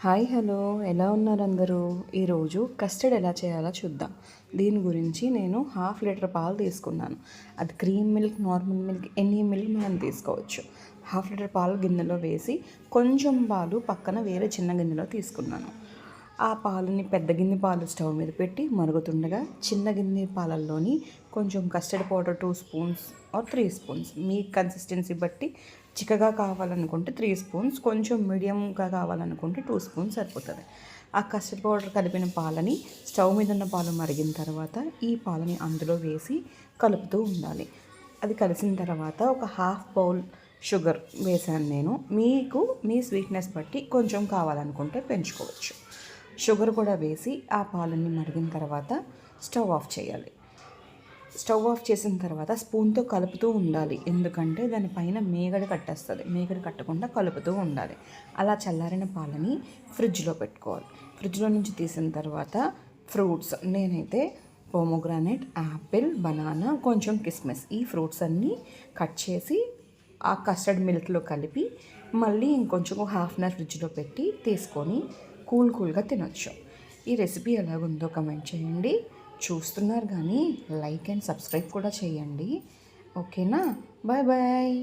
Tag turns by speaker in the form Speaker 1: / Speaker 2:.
Speaker 1: Hi hello ఎలా ఉన్నారు అందరూ? ఈరోజు కస్టర్డ్ ఎలా చేయాలో చూద్దాం. దీని గురించి నేను 1/2 లీటర్ పాలు తీసుకున్నాను. అది cream milk, normal milk, any milk మనం తీసుకోవచ్చు. 1/2 లీటర్ పాలు గిన్నెలో వేసి కొంచెం పాలు పక్కన వేరే చిన్న గిన్నెలో తీసుకున్నాను. ఆ పాలని పెద్ద గిన్నె పాలు స్టవ్ మీద పెట్టి మరుగుతుండగా చిన్న గిన్నె పాలల్లోని కొంచెం custard powder 2 spoons or 3 spoons me consistency బట్టి, చిక్కగా కావాలనుకుంటే 3 స్పూన్స్, కొంచెం మీడియంగా కావాలనుకుంటే 2 స్పూన్స్ సరిపోతుంది. ఆ కస్టర్డ్ పౌడర్ కలిపిన పాలని స్టవ్ మీద ఉన్న పాలు మరిగిన తర్వాత ఈ పాలని అందులో వేసి కలుపుతూ ఉండాలి. అది కలిసిన తర్వాత ఒక 1/2 బౌల్ షుగర్ వేసాను నేను. మీకు మీ స్వీట్నెస్ బట్టి కొంచెం కావాలనుకుంటే పెంచుకోవచ్చు. షుగర్ కూడా వేసి ఆ పాలన్నీ మరిగిన తర్వాత స్టవ్ ఆఫ్ చేయాలి. స్టవ్ ఆఫ్ చేసిన తర్వాత స్పూన్తో కలుపుతూ ఉండాలి, ఎందుకంటే దానిపైన మేగడ కట్టేస్తుంది. మేగడ కట్టకుండా కలుపుతూ ఉండాలి. అలా చల్లారిన పాలని ఫ్రిడ్జ్లో పెట్టుకోవాలి. ఫ్రిడ్జ్లో నుంచి తీసిన తర్వాత ఫ్రూట్స్, నేనైతే పోమోగ్రానైట్, యాపిల్, బనానా, కొంచెం కిస్మిస్, ఈ ఫ్రూట్స్ అన్నీ కట్ చేసి ఆ కస్టర్డ్ మిల్క్లో కలిపి మళ్ళీ ఇంకొంచెం 1/2 అవర్ ఫ్రిడ్జ్లో పెట్టి తీసుకొని కూల్గా తినొచ్చు. ఈ రెసిపీ ఎలాగుందో కమెంట్ చేయండి. చూస్తున్నారు కానీ లైక్ అండ్ సబ్స్క్రైబ్ కూడా చేయండి. ఓకేనా? Bye bye.